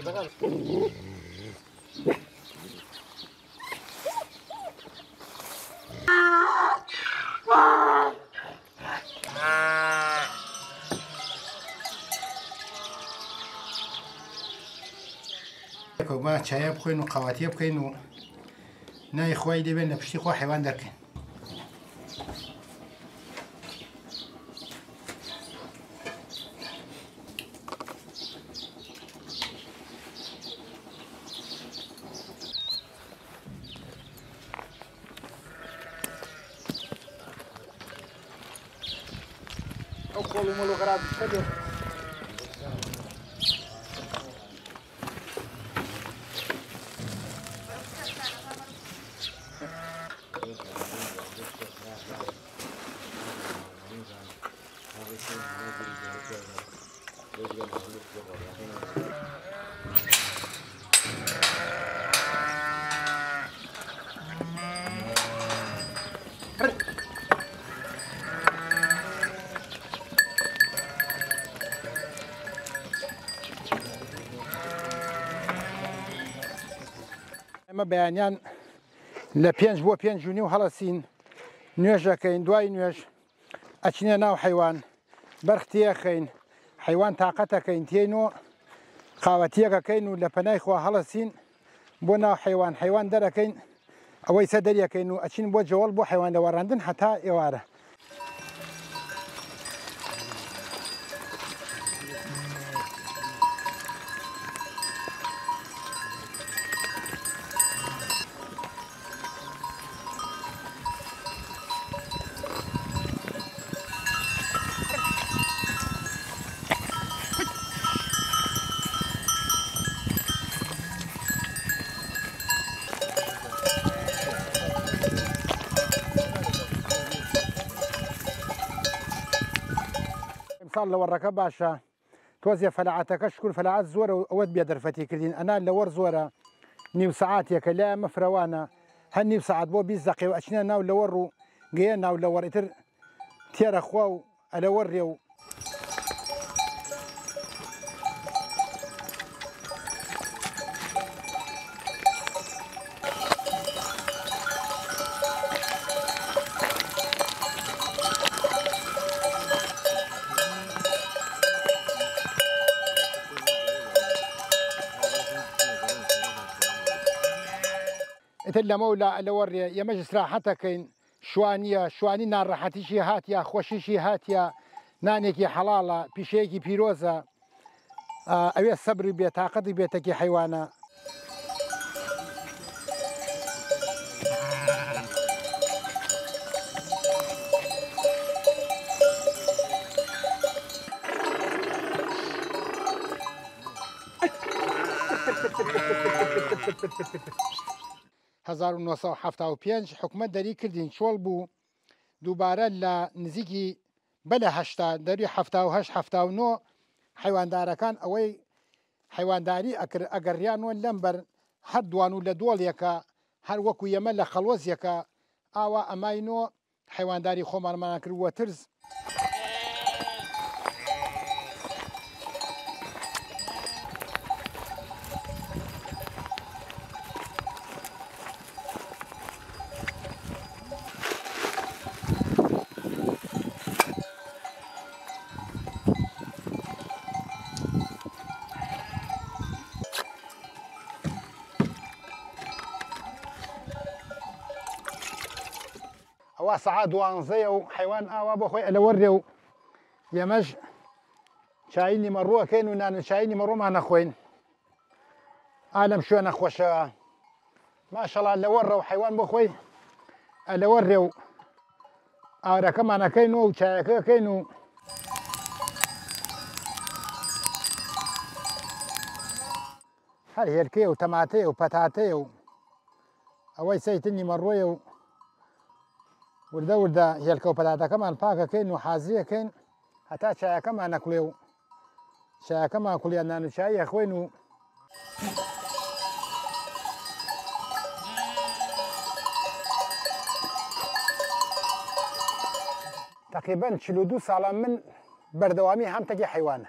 ما چای بخوین و قواتی بخوین و نه خوای دی بین پشتی خو حیوان درکن او کولو مولو غراب شده ما بيانيان لبينج بو بينج ونيو هلسين نوجا كاين دواي نوج اتشنا ناو حيوان برختيا كاين حيوان طاقته كاين تينو قاوتيا كاين ولا بناي خو هلسين بو ناو حيوان درا كاين اوي سدريا كاين اتشين بو جوال بو حيوان لوراندن حتى يواره صار لو الركب باشا توزيع فلعتك شكون فلعات زوره اود بيدر فتي كردين انا لور زوره نيو ساعات يا كلا مفروانا هني ساعات بو بيزقي واشنا ناو لورو جينا ولور اتر تيرا خواو على وريو إتلا مولا لوري يا مجلس راحتها كاين شواني نار راحتي شي هاتيا خوشي شي هاتيا نانيكي حلالة بيشيكي بيروزا أبي الصبر بيتعقد بيتكي حيوانا هزار و 1975 حکومت داری کردین شوال بو دوباره لنزیکی بلا هشتا داری 78 79 حیواندارکان اوی حیوانداری اگریان و لمبر هر دوانو لدول یکا هر وکو یمن لخلوز یکا آوا اماینو حیوانداری خومار مناکر و ترز سعاد وانزيو حيوان آوا بخوي الوريو يا مج شايني مروه كانوا نان شايني مروه ما نخوين عالم شو نخوشا ما شاء الله الورو حيوان بخوي الوريو أرا كمان كانوا وشايك كانوا هل هيركيو تماتيو بتاتيو أوي سيتني مروه ورده هي الكوبلاتا كمان باكا كين وحازيه كين حتى شاي كمان ناكلو شاي كمان كلي أنا شاي يا أخوينو تقريبا شلودو سالا من بردوامي هم تجي حيوان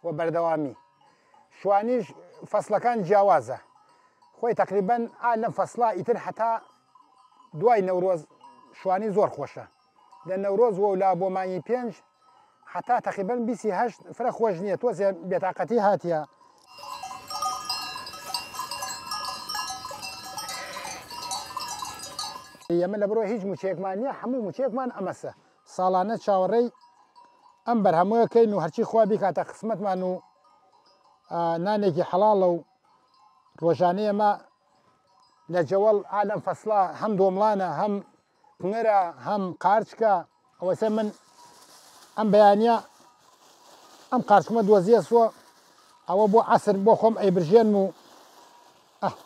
وبردوامي شوانيش فەسلەکان جیاوازە خۆی تقریبەن لەم فەسڵا ئیتر هەتا دوای نەورۆز شوانی زۆر خۆشە لە نەورۆز وەولا بۆ مانگی 5 هەتا تقریبەن 28 فرە خۆش نییە تۆزێ بێتاقەتی هاتیە ئێمە لە بڕۆ هیچ موچەیەکمان نییە هەموو موچەیەکمان ئەمەسە ساڵانە چاوەڕێی ئەم بەرهەموویەکەین و هەرچی خوا بیکاتە قسمەتمان و نانێکی حەڵاڵە و ڕۆژانەی ئەمە لە جەوەڵ لەم فەسڵا هەم دۆمڵانە هەم پنگەرە هەم قارچکە ئەوەسە من ئەم بەیانە ئەم قارچکمە دۆزیە سوە ئەوە بۆ عەسر بۆ خۆم ئەیبرژێنم و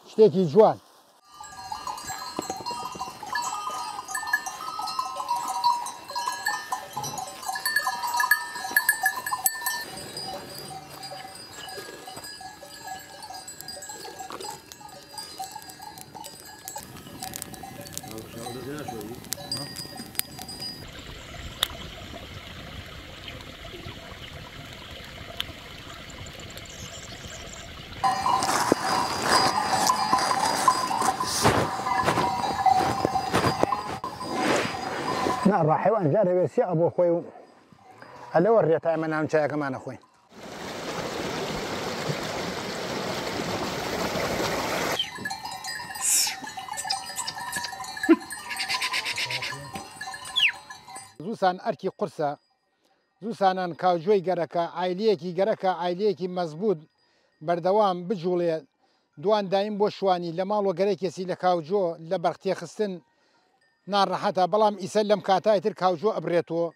شتێکی جوان ڕاحێوان جارە وێسیە بۆ خۆی و هەلەوە ڕێتای ئەمە ناو چایەکەمانە خۆین زووسان ئەرکی قورسە زووسانان کاوجۆی گەرەکە ئایلەیەکی گەرەکە ئایلەیەکی مەزبوط بەردەوام بجوڵێ دوان دایم بۆ شوانی لە ماڵ و گەرەکێسی لە کاوجۆ لە بەرختێخستن ناڕەحەتە بەڵام ئیسە لەم کاتایتر کاوجۆ ئەبرێتەوە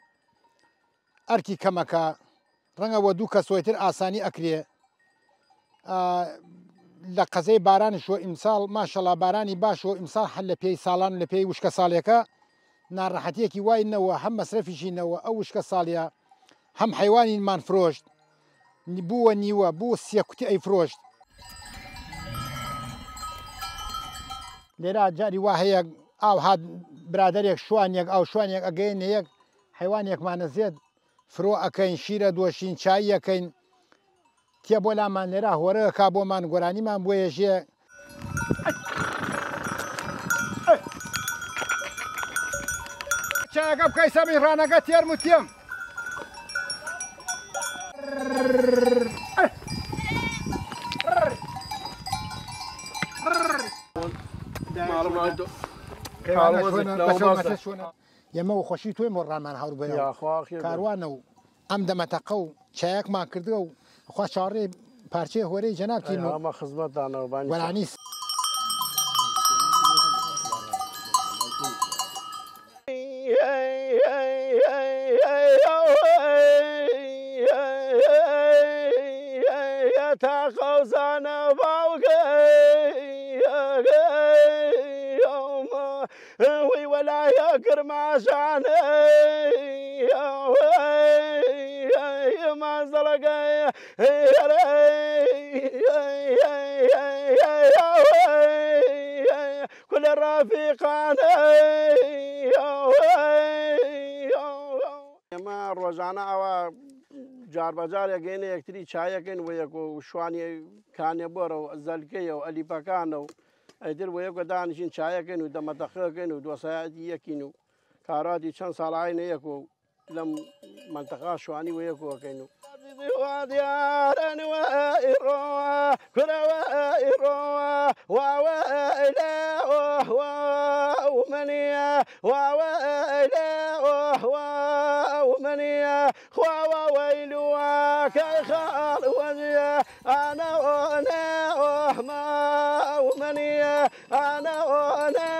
ئەرکی کەمەکە ڕەنگەوە دوو کەسۆیتر ئاسانی ئەکرێ لە قەزەی بارانشۆ ئیمساڵ ماشەڵا بارانی باشەوە ئیمساڵ هەر لە پێی ساڵان لە پێی وشکە ساڵێکە ناڕەحەتیەکی واینەوە هەم مەسرەفیشینەوە ئەو وشکە ساڵیە هەم حیوانینمان فرۆشت بووە نیوە بوو سێکوتی ئەی فرۆشت لێرە جاری وا هەیە ئاو هات برادێک شوانێک ئەو شوانێک ئەگەینە یەک حیوانێکمانە زێت فرۆ ئەەکەین شیرە دۆشین چای ئەەکەین تێ بۆ لامان لێرە هۆرەیە کا بۆمان گۆرانیمان بۆ ێژێ چاکە بکەی سەمی ڕانەکە تێرم و تێم ئێمە و خۆشی توی مۆڕانمان هەور بە کاروانە و ئەم دەمەتەقە و چایەکمان کردووە و خوا چاڕێ پارچەی هۆرەی جەنابکەین و ئەمە خزمەتدانەوە وەرانی تا قەوزانە باوکە وی وەلایە گرماژانە مازەڵەکەی کولە ڕافیقانە ئێمە ڕۆژانە ئەوە جار بەجارێک گەینە یەکتری چایەکەین و یەک و شوانی کانێ بۆرە و زەلکەیە و ئەلیپەکانە و ئەیتر وە یەکە دانیشین چایەکەین و دەمەتەخەکەین و دۆسایەتی یەکین و کاراتی چەند ساڵایینە یەک و لەم منتەقا شوانی و یەکەکەین و دیارەوە ئیڕۆوە کورەوە ئیڕۆوە واوە منیە واوە منیە خواوە وەیلووە کەی خاڵ وەنیە ئانەوەنە منیە ئانەوەنە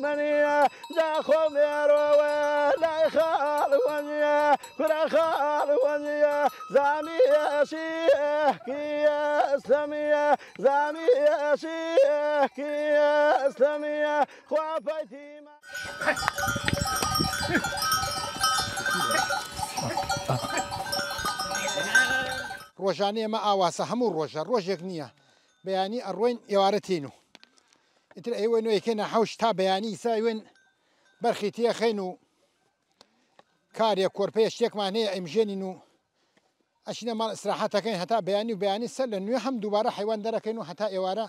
منیە داخۆ مێرۆوە لای خاڵ وەنیە کورە خاڵ وەنیە زامیەشیە کیە ئەسلەمیە زامیەشیە کیە ئەسلەمیە خوا پەیتیمە ڕۆژانەیە ئەمە ئاواسە هەموو ڕۆژە ڕۆژێک نییە بەیانی ئەڕۆین ئێوارە تین و ئیتر ئێوە نوێیکەنە حەوش تا بەیانی ساوێن بەرخی تێخەین و کارێک کۆرپەیە شتێکمان هەیە ئەیمژێنین و ئەچینە ماڵ ئیسراحەتەکەین هەتا بەیانی و بەیانی سەر لە نوێ هەم دووبارە حیوان دەرەکەین و هەتا ئێوارە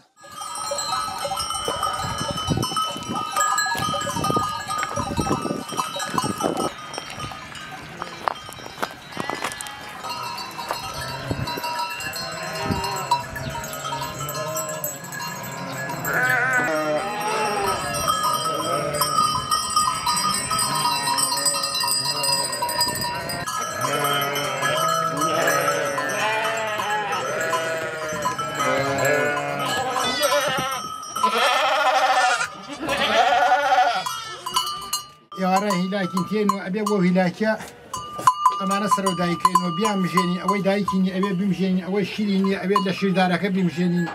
ئێوارە هیلاکین تێن و ئەبێ بۆ هیلاکە ئەمانە سەرۆ دایکەین و بیان بژێنین ئەوەی دایکینی ئەوێ بمژێنین ئەوەی شیرینی ئەوێ لە شیردارەکە بمژێنین